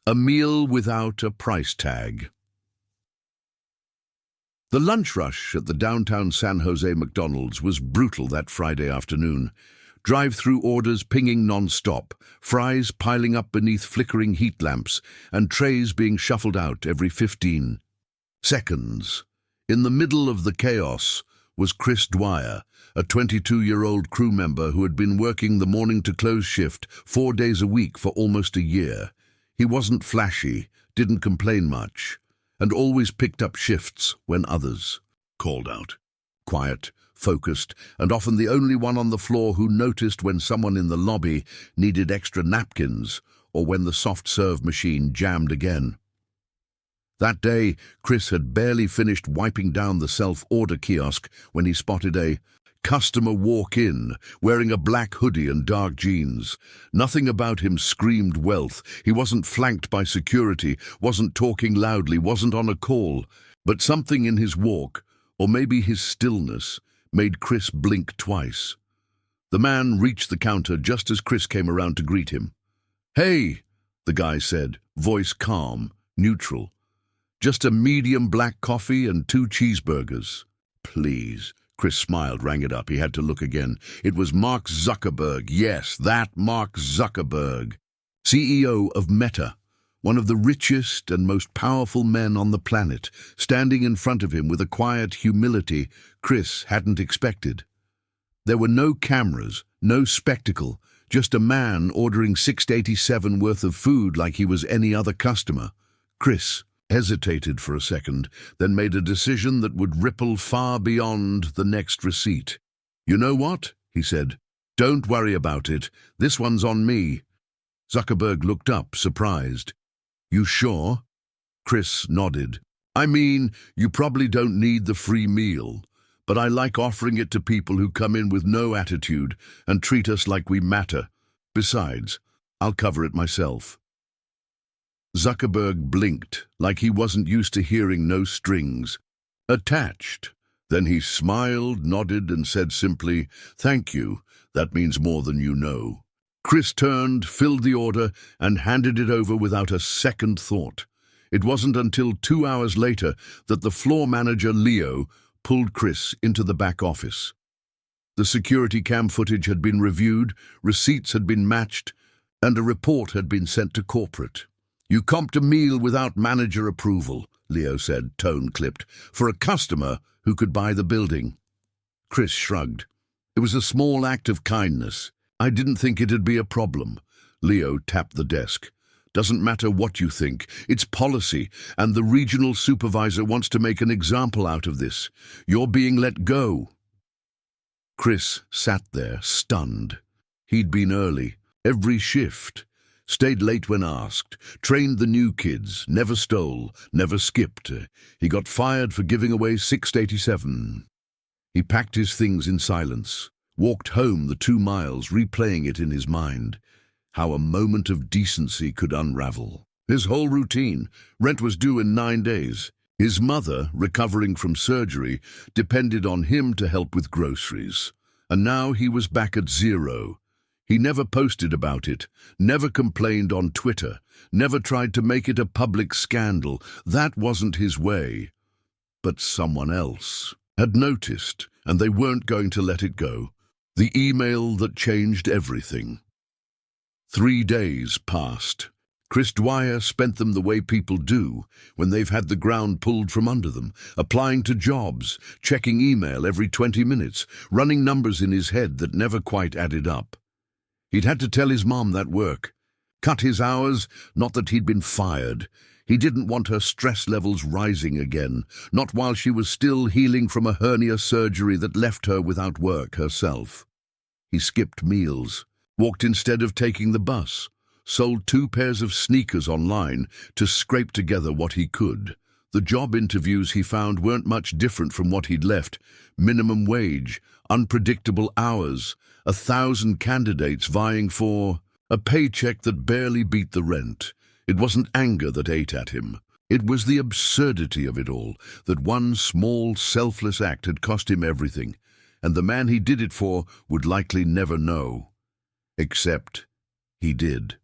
A meal without a price tag. The lunch rush at the downtown San Jose McDonald's was brutal that Friday afternoon. Drive-through orders pinging non-stop, fries piling up beneath flickering heat lamps, and trays being shuffled out every 15 seconds. In the middle of the chaos was Chris Dwyer, a 22-year-old crew member who had been working the morning-to-close shift 4 days a week for almost a year. He wasn't flashy, didn't complain much, and always picked up shifts when others called out. Quiet, focused, and often the only one on the floor who noticed when someone in the lobby needed extra napkins or when the soft-serve machine jammed again. That day, Chris had barely finished wiping down the self-order kiosk when he spotted a customer walk in, wearing a black hoodie and dark jeans. Nothing about him screamed wealth. He wasn't flanked by security, wasn't talking loudly, wasn't on a call. But something in his walk, or maybe his stillness, made Chris blink twice. The man reached the counter just as Chris came around to greet him. "Hey," the guy said, voice calm, neutral. "Just a medium black coffee and 2 cheeseburgers." "Please." Chris smiled, rang it up. He had to look again. It was Mark Zuckerberg. Yes, that Mark Zuckerberg. CEO of Meta, one of the richest and most powerful men on the planet, standing in front of him with a quiet humility Chris hadn't expected. There were no cameras, no spectacle, just a man ordering $6.87 worth of food like he was any other customer. Chris hesitated for a second, then made a decision that would ripple far beyond the next receipt. "You know what?" he said. "Don't worry about it. This one's on me." Zuckerberg looked up, surprised. "You sure?" Chris nodded. "I mean, you probably don't need the free meal, but I like offering it to people who come in with no attitude and treat us like we matter. Besides, I'll cover it myself." Zuckerberg blinked, like he wasn't used to hearing no strings attached. Then he smiled, nodded, and said simply, "Thank you. That means more than you know." Chris turned, filled the order, and handed it over without a second thought. It wasn't until 2 hours later that the floor manager, Leo, pulled Chris into the back office. The security cam footage had been reviewed, receipts had been matched, and a report had been sent to corporate. "You comped a meal without manager approval," Leo said, tone clipped, "for a customer who could buy the building." Chris shrugged. "It was a small act of kindness. I didn't think it'd be a problem." Leo tapped the desk. "Doesn't matter what you think. It's policy, and the regional supervisor wants to make an example out of this. You're being let go." Chris sat there, stunned. He'd been early, every shift. Stayed late when asked, trained the new kids, never stole, never skipped. He got fired for giving away $6.87. He packed his things in silence, walked home the 2 miles, replaying it in his mind. How a moment of decency could unravel. His whole routine, rent was due in 9 days. His mother, recovering from surgery, depended on him to help with groceries. And now he was back at zero. He never posted about it, never complained on Twitter, never tried to make it a public scandal. That wasn't his way. But someone else had noticed, and they weren't going to let it go. The email that changed everything. 3 days passed. Chris Dwyer spent them the way people do when they've had the ground pulled from under them, applying to jobs, checking email every 20 minutes, running numbers in his head that never quite added up. He'd had to tell his mom that work. Cut his hours, not that he'd been fired. He didn't want her stress levels rising again, not while she was still healing from a hernia surgery that left her without work herself. He skipped meals, walked instead of taking the bus, sold 2 pairs of sneakers online to scrape together what he could. The job interviews he found weren't much different from what he'd left. Minimum wage, unpredictable hours, 1,000 candidates vying for a paycheck that barely beat the rent. It wasn't anger that ate at him. It was the absurdity of it all, that one small, selfless act had cost him everything, and the man he did it for would likely never know. Except he did.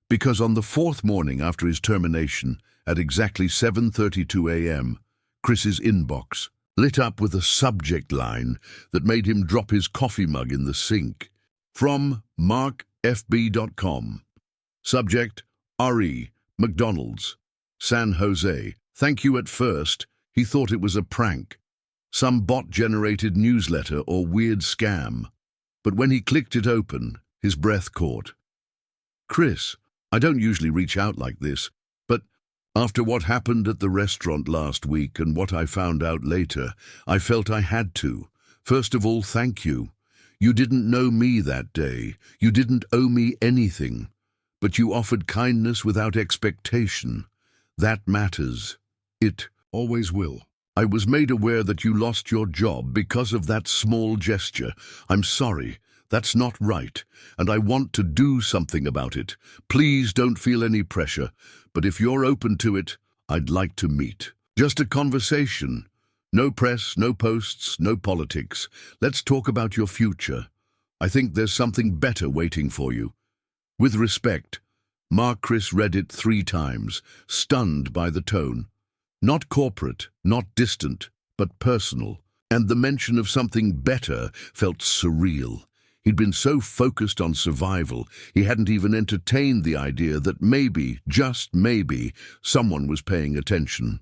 Because on the fourth morning after his termination, at exactly 7:32 a.m., Chris's inbox lit up with a subject line that made him drop his coffee mug in the sink. From markfb.com. Subject, RE, McDonald's, San Jose. Thank you. At first, he thought it was a prank, some bot-generated newsletter or weird scam. But when he clicked it open, his breath caught. Chris, I don't usually reach out like this, but after what happened at the restaurant last week and what I found out later, I felt I had to. First of all, thank you. You didn't know me that day. You didn't owe me anything. But you offered kindness without expectation. That matters. It always will. I was made aware that you lost your job because of that small gesture. I'm sorry. That's not right, and I want to do something about it. Please don't feel any pressure, but if you're open to it, I'd like to meet. Just a conversation. No press, no posts, no politics. Let's talk about your future. I think there's something better waiting for you. With respect, Mark. Chris read it 3 times, stunned by the tone. Not corporate, not distant, but personal. And the mention of something better felt surreal. He'd been so focused on survival, he hadn't even entertained the idea that maybe, just maybe, someone was paying attention.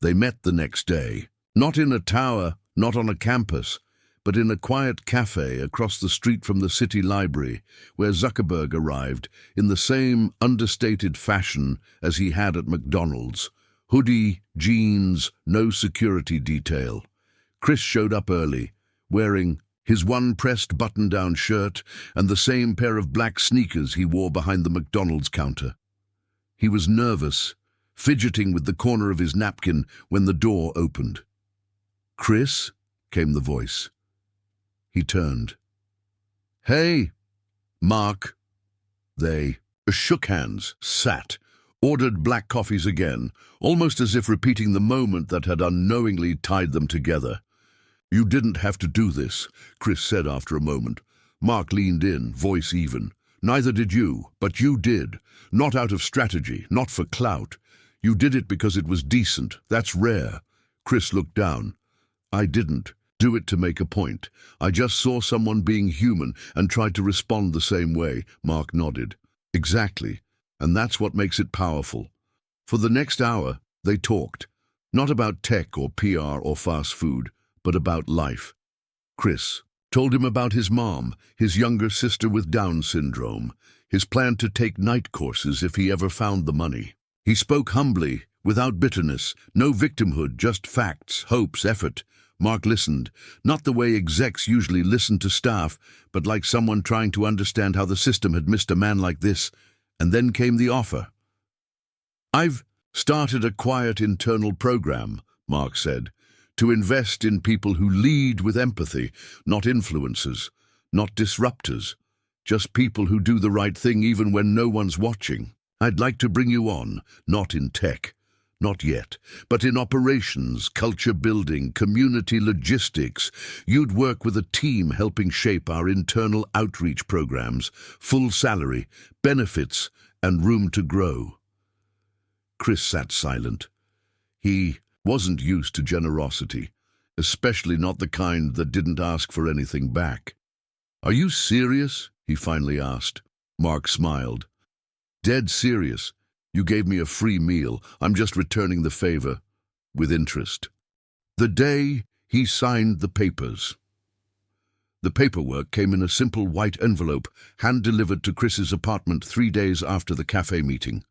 They met the next day, not in a tower, not on a campus, but in a quiet cafe across the street from the city library, where Zuckerberg arrived in the same understated fashion as he had at McDonald's. Hoodie, jeans, no security detail. Chris showed up early, wearing his one pressed button-down shirt and the same pair of black sneakers he wore behind the McDonald's counter. He was nervous, fidgeting with the corner of his napkin when the door opened. "Chris?" came the voice. He turned. "Hey, Mark." They shook hands, sat, ordered black coffees again, almost as if repeating the moment that had unknowingly tied them together. "You didn't have to do this," Chris said after a moment. Mark leaned in, voice even. "Neither did you, but you did. Not out of strategy, not for clout. You did it because it was decent. That's rare." Chris looked down. "I didn't do it to make a point. I just saw someone being human and tried to respond the same way." Mark nodded. "Exactly. And that's what makes it powerful." For the next hour, they talked. Not about tech or PR or fast food, but about life. Chris told him about his mom, his younger sister with Down syndrome, his plan to take night courses if he ever found the money. He spoke humbly, without bitterness, no victimhood, just facts, hopes, effort. Mark listened, not the way execs usually listen to staff, but like someone trying to understand how the system had missed a man like this. And then came the offer. "I've started a quiet internal program," Mark said, "to invest in people who lead with empathy, not influencers, not disruptors, just people who do the right thing even when no one's watching. I'd like to bring you on, not in tech, not yet, but in operations, culture building, community logistics. You'd work with a team helping shape our internal outreach programs, full salary, benefits, and room to grow." Chris sat silent. He wasn't used to generosity, especially not the kind that didn't ask for anything back. "Are you serious?" he finally asked. Mark smiled. "Dead serious. You gave me a free meal. I'm just returning the favor, with interest." The day he signed the papers. The paperwork came in a simple white envelope, hand-delivered to Chris's apartment 3 days after the cafe meeting.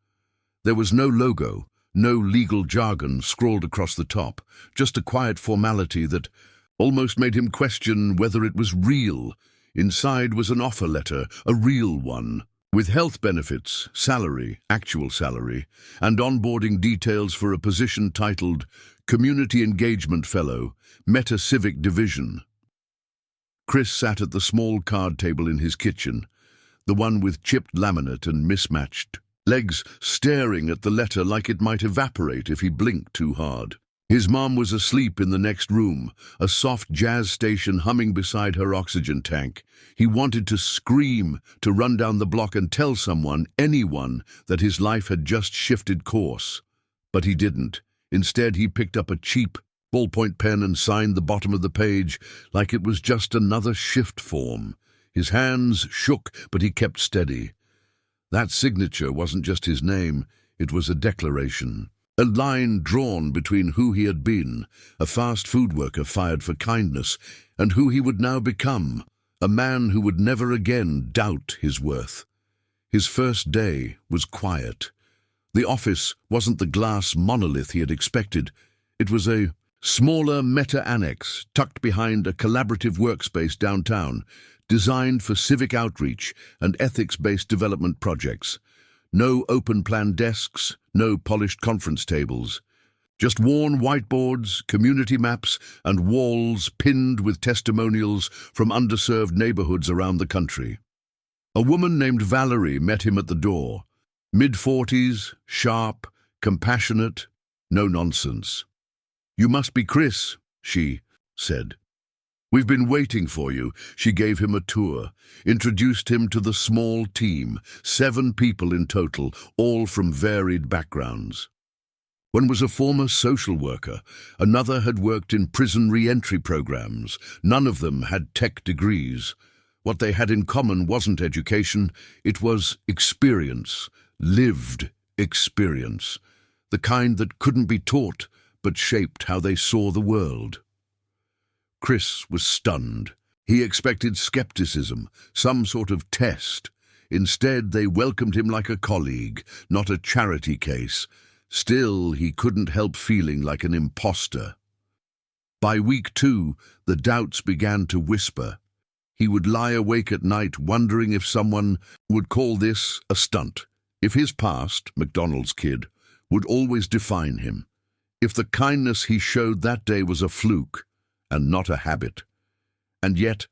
There was no logo, no legal jargon scrawled across the top, just a quiet formality that almost made him question whether it was real. Inside was an offer letter, a real one, with health benefits, salary, actual salary, and onboarding details for a position titled Community Engagement Fellow, Meta Civic Division. Chris sat at the small card table in his kitchen, the one with chipped laminate and mismatched legs, staring at the letter like it might evaporate if he blinked too hard. His mom was asleep in the next room, a soft jazz station humming beside her oxygen tank. He wanted to scream, to run down the block and tell someone, anyone, that his life had just shifted course. But he didn't. Instead, he picked up a cheap ballpoint pen and signed the bottom of the page like it was just another shift form. His hands shook, but he kept steady. That signature wasn't just his name, it was a declaration. A line drawn between who he had been, a fast food worker fired for kindness, and who he would now become, a man who would never again doubt his worth. His first day was quiet. The office wasn't the glass monolith he had expected. It was a smaller meta-annex tucked behind a collaborative workspace downtown, designed for civic outreach and ethics-based development projects. No open-plan desks, no polished conference tables. Just worn whiteboards, community maps, and walls pinned with testimonials from underserved neighborhoods around the country. A woman named Valerie met him at the door. Mid-40s, sharp, compassionate, no nonsense. "You must be Chris," she said. "We've been waiting for you." She gave him a tour, introduced him to the small team, 7 people in total, all from varied backgrounds. One was a former social worker, another had worked in prison re-entry programs. None of them had tech degrees. What they had in common wasn't education, it was experience, lived experience, the kind that couldn't be taught but shaped how they saw the world. Chris was stunned. He expected skepticism, some sort of test. Instead, they welcomed him like a colleague, not a charity case. Still, he couldn't help feeling like an imposter. By week 2, the doubts began to whisper. He would lie awake at night wondering if someone would call this a stunt, if his past, McDonald's kid, would always define him, if the kindness he showed that day was a fluke and not a habit. And yet,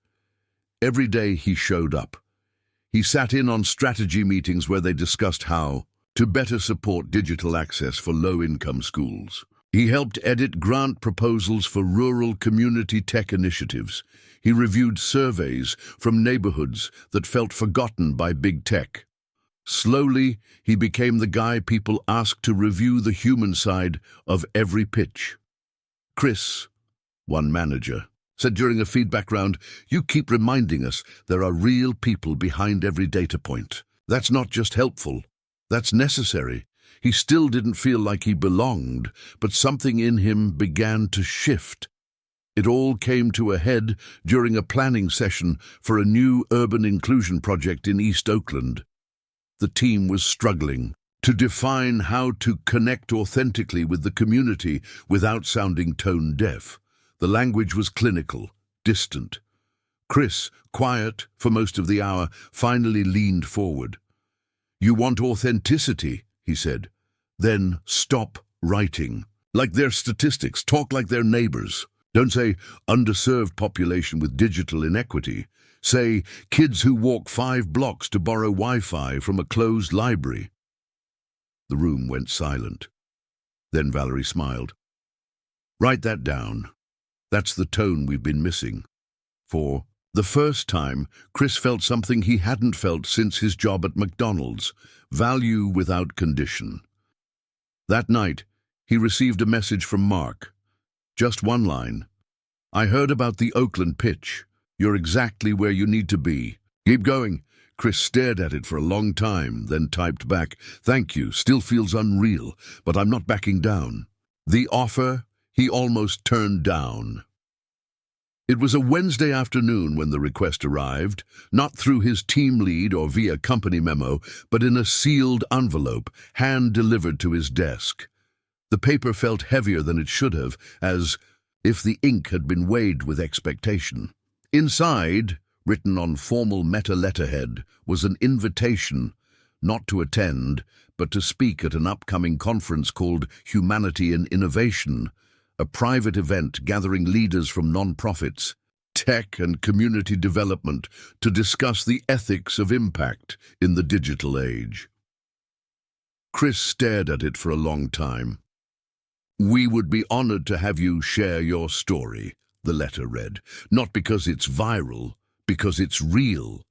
every day he showed up. He sat in on strategy meetings where they discussed how to better support digital access for low-income schools. He helped edit grant proposals for rural community tech initiatives. He reviewed surveys from neighborhoods that felt forgotten by big tech. Slowly, he became the guy people asked to review the human side of every pitch. "Chris," one manager said during a feedback round, "you keep reminding us there are real people behind every data point. That's not just helpful, that's necessary." He still didn't feel like he belonged, but something in him began to shift. It all came to a head during a planning session for a new urban inclusion project in East Oakland. The team was struggling to define how to connect authentically with the community without sounding tone-deaf. The language was clinical, distant. Chris, quiet for most of the hour, finally leaned forward. "You want authenticity," he said. "Then stop writing like they're statistics. Talk like they're neighbors. Don't say underserved population with digital inequity. Say kids who walk 5 blocks to borrow Wi-Fi from a closed library." The room went silent. Then Valerie smiled. "Write that down. That's the tone we've been missing." For the first time, Chris felt something he hadn't felt since his job at McDonald's: value without condition. That night, he received a message from Mark. Just one line. "I heard about the Oakland pitch. You're exactly where you need to be. Keep going." Chris stared at it for a long time, then typed back, "Thank you, still feels unreal, but I'm not backing down." The offer he almost turned down. It was a Wednesday afternoon when the request arrived, not through his team lead or via company memo, but in a sealed envelope, hand-delivered to his desk. The paper felt heavier than it should have, as if the ink had been weighed with expectation. Inside, written on formal meta-letterhead, was an invitation, not to attend, but to speak at an upcoming conference called Humanity and Innovation, a private event gathering leaders from non-profits, tech and community development to discuss the ethics of impact in the digital age. Chris stared at it for a long time. "We would be honored to have you share your story," the letter read. "Not because it's viral, because it's real."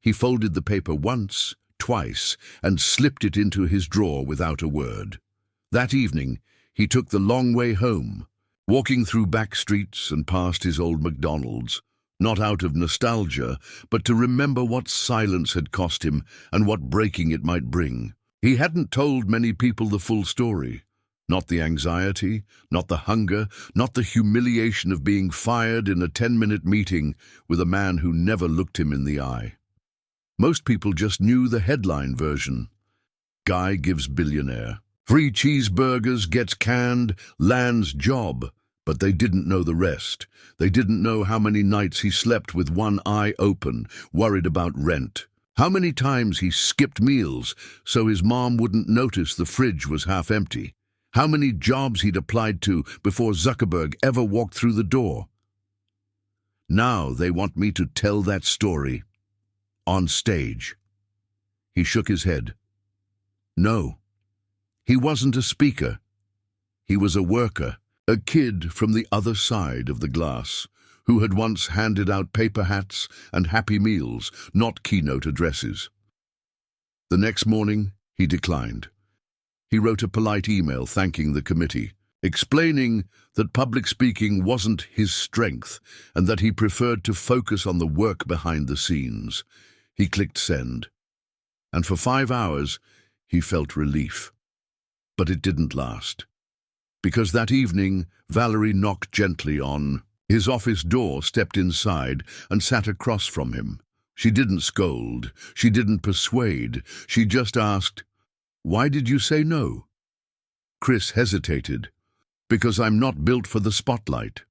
He folded the paper once, twice, and slipped it into his drawer without a word. That evening, he took the long way home, walking through back streets and past his old McDonald's, not out of nostalgia, but to remember what silence had cost him and what breaking it might bring. He hadn't told many people the full story. Not the anxiety, not the hunger, not the humiliation of being fired in a 10-minute meeting with a man who never looked him in the eye. Most people just knew the headline version. Guy gives billionaire. Free cheeseburgers, gets canned, lands job. But they didn't know the rest. They didn't know how many nights he slept with one eye open, worried about rent. How many times he skipped meals so his mom wouldn't notice the fridge was half empty. How many jobs he'd applied to before Zuckerberg ever walked through the door. Now they want me to tell that story. On stage. He shook his head. No. He wasn't a speaker. He was a worker, a kid from the other side of the glass, who had once handed out paper hats and Happy Meals, not keynote addresses. The next morning, he declined. He wrote a polite email thanking the committee, explaining that public speaking wasn't his strength and that he preferred to focus on the work behind the scenes. He clicked send, and for 5 hours he felt relief. But it didn't last, because that evening Valerie knocked gently on his office door, stepped inside, and sat across from him. She didn't scold, she didn't persuade, she just asked, "Why did you say no?" Chris hesitated. "Because I'm not built for the spotlight."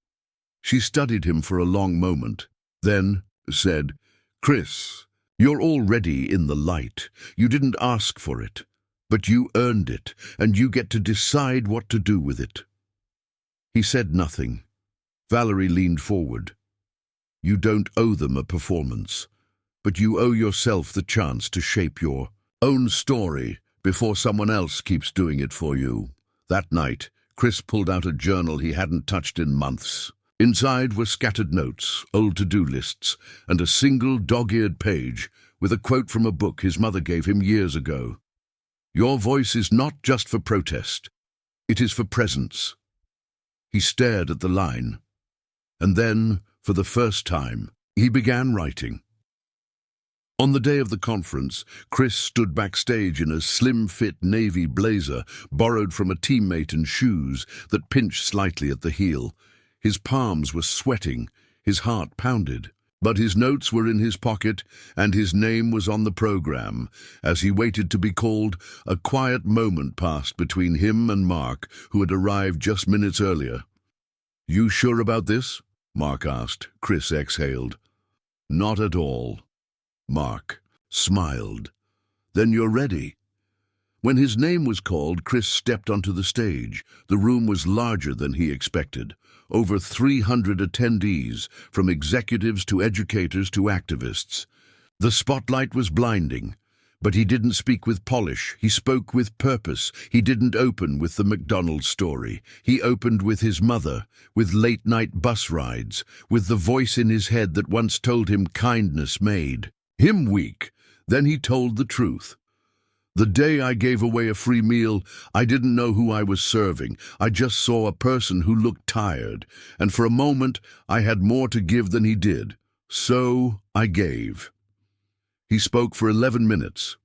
She studied him for a long moment, then said, "Chris, you're already in the light. You didn't ask for it, but you earned it, and you get to decide what to do with it." He said nothing. Valerie leaned forward. "You don't owe them a performance, but you owe yourself the chance to shape your own story before someone else keeps doing it for you." That night, Chris pulled out a journal he hadn't touched in months. Inside were scattered notes, old to-do lists, and a single dog-eared page with a quote from a book his mother gave him years ago. "Your voice is not just for protest. It is for presence." He stared at the line, and then, for the first time, he began writing. On the day of the conference, Chris stood backstage in a slim-fit navy blazer borrowed from a teammate and shoes that pinched slightly at the heel. His palms were sweating, his heart pounded, but his notes were in his pocket and his name was on the program. As he waited to be called, a quiet moment passed between him and Mark, who had arrived just minutes earlier. "You sure about this?" Mark asked. Chris exhaled. "Not at all." Mark smiled. "Then you're ready." When his name was called, Chris stepped onto the stage. The room was larger than he expected. Over 300 attendees, from executives to educators to activists. The spotlight was blinding, but he didn't speak with polish. He spoke with purpose. He didn't open with the McDonald's story. He opened with his mother, with late-night bus rides, with the voice in his head that once told him kindness made him weak. Then he told the truth. "The day I gave away a free meal, I didn't know who I was serving. I just saw a person who looked tired, and for a moment I had more to give than he did. So I gave." He spoke for 11 minutes.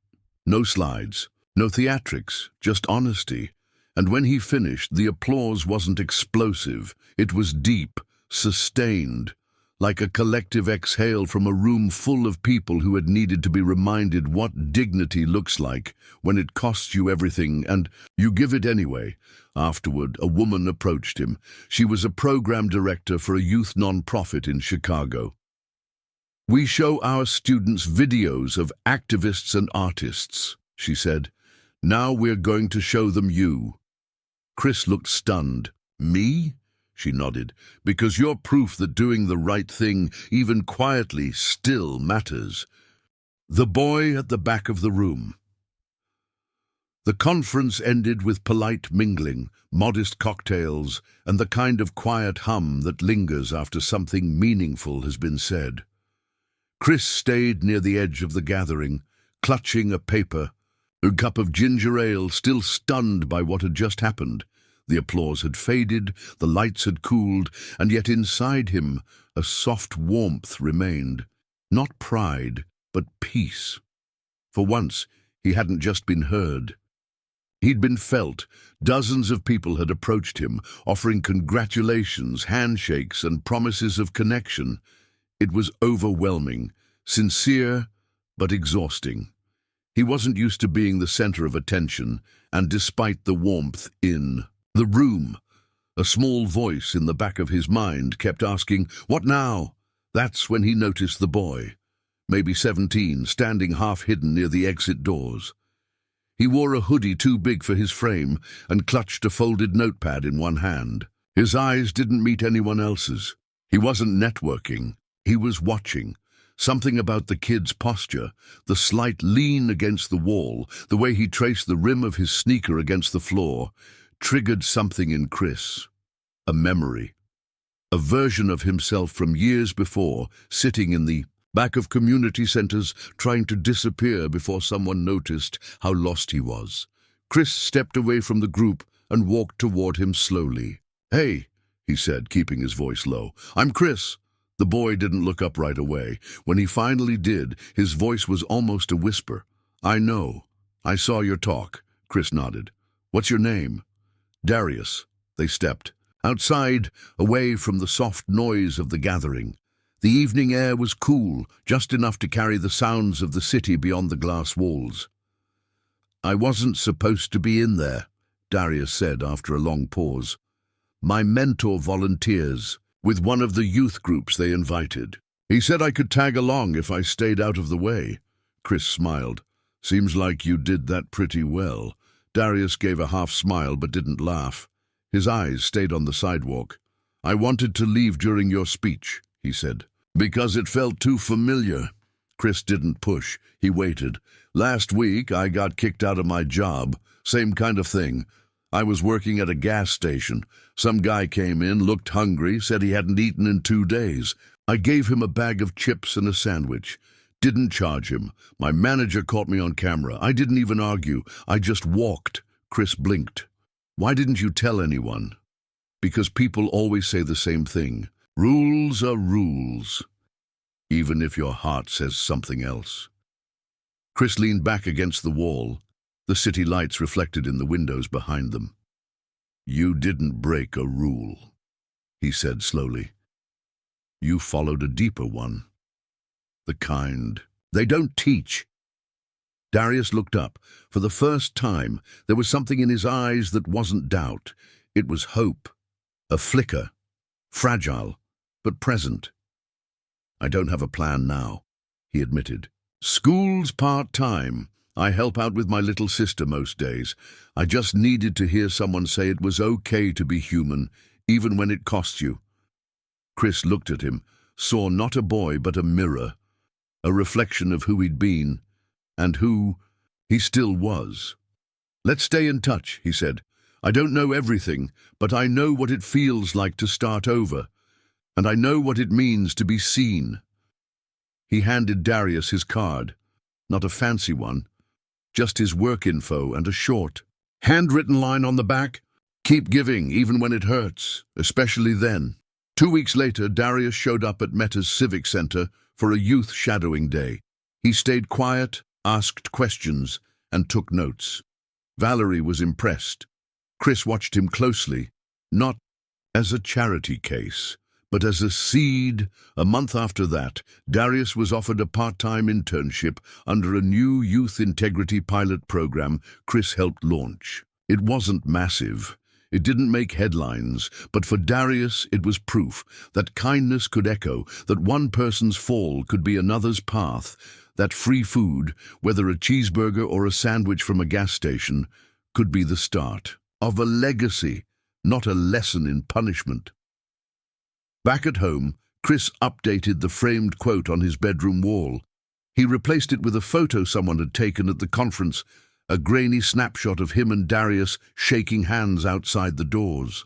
No slides, no theatrics, just honesty. And when he finished, the applause wasn't explosive. It was deep, sustained, like a collective exhale from a room full of people who had needed to be reminded what dignity looks like when it costs you everything and you give it anyway. Afterward, a woman approached him. She was a program director for a youth nonprofit in Chicago. "We show our students videos of activists and artists," she said. "Now we're going to show them you." Chris looked stunned. "Me?" She nodded. "Because you're proof that doing the right thing, even quietly, still matters." The boy at the back of the room. The conference ended with polite mingling, modest cocktails, and the kind of quiet hum that lingers after something meaningful has been said. Chris stayed near the edge of the gathering, clutching a paper, a cup of ginger ale, still stunned by what had just happened. The applause had faded, the lights had cooled, and yet inside him a soft warmth remained. Not pride, but peace. For once, he hadn't just been heard. He'd been felt. Dozens of people had approached him, offering congratulations, handshakes, and promises of connection. It was overwhelming, sincere, but exhausting. He wasn't used to being the center of attention, and despite the warmth in the room, a small voice in the back of his mind kept asking, "What now?" That's when he noticed the boy, maybe 17, standing half-hidden near the exit doors. He wore a hoodie too big for his frame and clutched a folded notepad in one hand. His eyes didn't meet anyone else's. He wasn't networking. He was watching. Something about the kid's posture, the slight lean against the wall, the way he traced the rim of his sneaker against the floor, triggered something in Chris. A memory. A version of himself from years before, sitting in the back of community centers, trying to disappear before someone noticed how lost he was. Chris stepped away from the group and walked toward him slowly. "Hey," he said, keeping his voice low. "I'm Chris." The boy didn't look up right away. When he finally did, his voice was almost a whisper. "I know. I saw your talk." Chris nodded. "What's your name?" "Darius." They stepped outside, away from the soft noise of the gathering. The evening air was cool, just enough to carry the sounds of the city beyond the glass walls. "I wasn't supposed to be in there," Darius said after a long pause. "My mentor volunteers with one of the youth groups they invited. He said I could tag along if I stayed out of the way." Chris smiled. "Seems like you did that pretty well." Darius gave a half smile but didn't laugh. His eyes stayed on the sidewalk. "I wanted to leave during your speech," he said, "because it felt too familiar." Chris didn't push. He waited. "Last week, I got kicked out of my job. Same kind of thing. I was working at a gas station. Some guy came in, looked hungry, said he hadn't eaten in 2 days. I gave him a bag of chips and a sandwich. Didn't charge him. My manager caught me on camera. I didn't even argue. I just walked." Chris blinked. "Why didn't you tell anyone?" "Because people always say the same thing. Rules are rules, even if your heart says something else." Chris leaned back against the wall, the city lights reflected in the windows behind them. "You didn't break a rule," he said slowly. "You followed a deeper one. The kind they don't teach." Darius looked up. For the first time, there was something in his eyes that wasn't doubt. It was hope. A flicker. Fragile, but present. "I don't have a plan now," he admitted. "School's part-time. I help out with my little sister most days. I just needed to hear someone say it was okay to be human, even when it costs you." Chris looked at him, saw not a boy but a mirror, a reflection of who he'd been, and who he still was. "Let's stay in touch," he said. "I don't know everything, but I know what it feels like to start over, and I know what it means to be seen." He handed Darius his card, not a fancy one, just his work info and a short, handwritten line on the back: "Keep giving, even when it hurts, especially then." 2 weeks later, Darius showed up at Meta's Civic Center for a youth shadowing day. He stayed quiet, asked questions, and took notes. Valerie was impressed. Chris watched him closely, not as a charity case, but as a seed. A month after that, Darius was offered a part-time internship under a new youth integrity pilot program Chris helped launch. It wasn't massive. It didn't make headlines, but for Darius it was proof that kindness could echo, that one person's fall could be another's path, that free food, whether a cheeseburger or a sandwich from a gas station, could be the start of a legacy, not a lesson in punishment. Back at home, Chris updated the framed quote on his bedroom wall. He replaced it with a photo someone had taken at the conference, a grainy snapshot of him and Darius shaking hands outside the doors.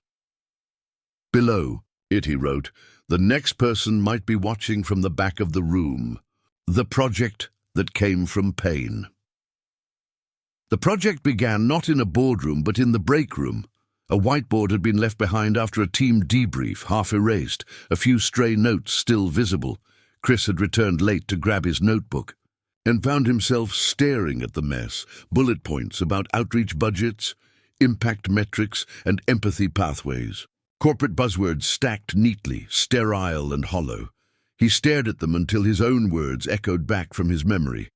Below it, he wrote, the next person might be watching from the back of the room. The project that came from pain. The project began not in a boardroom but in the break room. A whiteboard had been left behind after a team debrief, half erased, a few stray notes still visible. Chris had returned late to grab his notebook and found himself staring at the mess, bullet points about outreach budgets, impact metrics, and empathy pathways. Corporate buzzwords stacked neatly, sterile and hollow. He stared at them until his own words echoed back from his memory.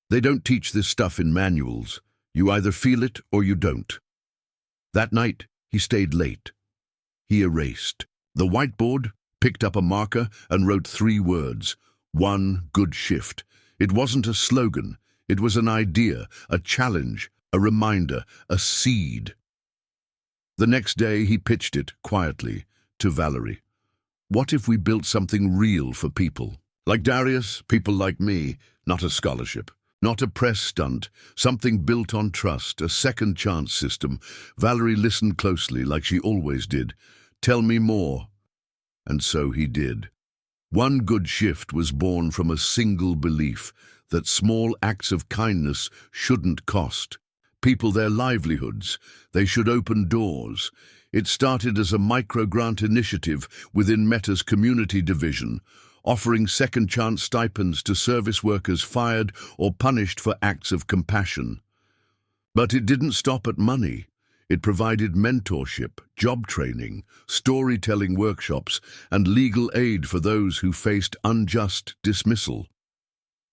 They don't teach this stuff in manuals. You either feel it or you don't. That night, he stayed late. He erased the whiteboard, picked up a marker, and wrote 3 words. 1 good shift. It wasn't a slogan. It was an idea, a challenge, a reminder, a seed. The next day, he pitched it, quietly, to Valerie. What if we built something real for people? Like Darius, people like me, not a scholarship. Not a press stunt, something built on trust, a second chance system. Valerie listened closely, like she always did. Tell me more. And so he did. 1 good shift was born from a single belief that small acts of kindness shouldn't cost people their livelihoods. They should open doors. It started as a micro-grant initiative within Meta's community division, offering second-chance stipends to service workers fired or punished for acts of compassion. But it didn't stop at money. It provided mentorship, job training, storytelling workshops, and legal aid for those who faced unjust dismissal.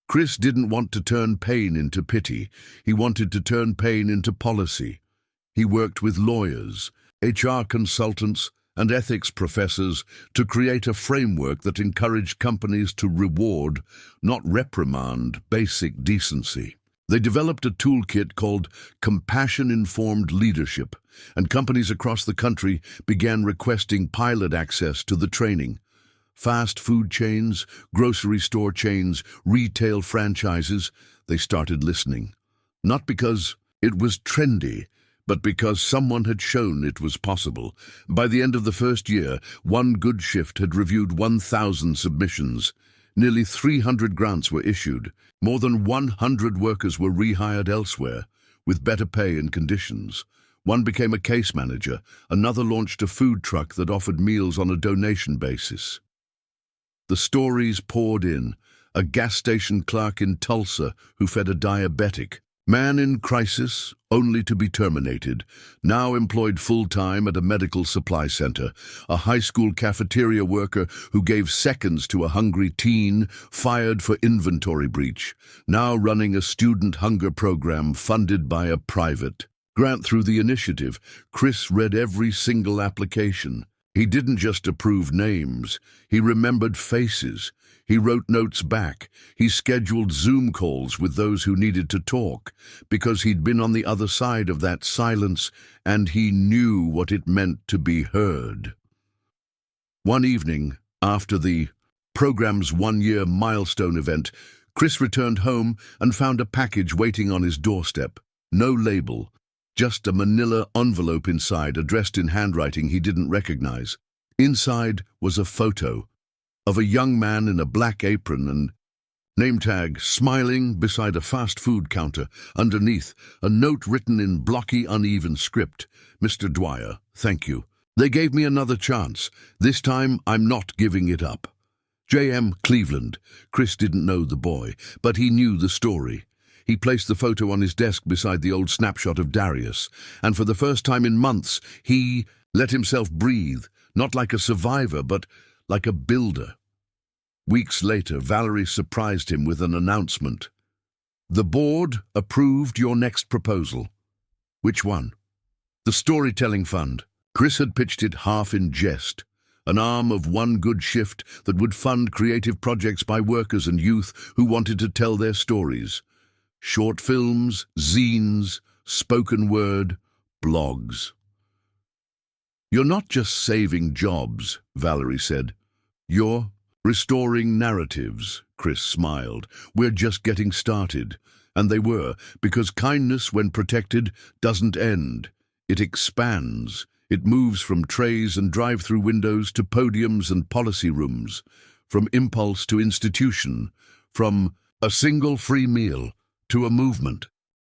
Chris didn't want to turn pain into pity. He wanted to turn pain into policy. He worked with lawyers, HR consultants, and ethics professors to create a framework that encouraged companies to reward, not reprimand, basic decency. They developed a toolkit called Compassion-Informed Leadership, and companies across the country began requesting pilot access to the training. Fast food chains, grocery store chains, retail franchises, they started listening. Not because it was trendy, but because someone had shown it was possible. By the end of the first year, 1 good shift had reviewed 1,000 submissions. Nearly 300 grants were issued. More than 100 workers were rehired elsewhere, with better pay and conditions. One became a case manager, another launched a food truck that offered meals on a donation basis. The stories poured in. A gas station clerk in Tulsa who fed a diabetic. Man in crisis, only to be terminated, now employed full-time at a medical supply center. A high school cafeteria worker who gave seconds to a hungry teen, fired for inventory breach, now running a student hunger program funded by a private grant through the initiative. Chris read every single application. He didn't just approve names, he remembered faces. He wrote notes back. He scheduled Zoom calls with those who needed to talk, because he'd been on the other side of that silence and he knew what it meant to be heard. One evening, after the program's 1-year milestone event, Chris returned home and found a package waiting on his doorstep. No label, just a manila envelope inside, addressed in handwriting he didn't recognize. Inside was a photo of a young man in a black apron and name tag smiling beside a fast food counter. Underneath, a note written in blocky, uneven script. Mr. Dwyer, thank you. They gave me another chance. This time, I'm not giving it up. J.M. Cleveland. Chris didn't know the boy, but he knew the story. He placed the photo on his desk beside the old snapshot of Darius, and for the first time in months, he let himself breathe, not like a survivor, but like a builder. Weeks later, Valerie surprised him with an announcement. The board approved your next proposal. Which one? The Storytelling Fund. Chris had pitched it half in jest, an arm of 1 good shift that would fund creative projects by workers and youth who wanted to tell their stories. Short films, zines, spoken word, blogs. You're not just saving jobs, Valerie said. You're restoring narratives, Chris smiled. We're just getting started. And they were, because kindness, when protected, doesn't end. It expands. It moves from trays and drive-through windows to podiums and policy rooms, from impulse to institution, from a single free meal to a movement.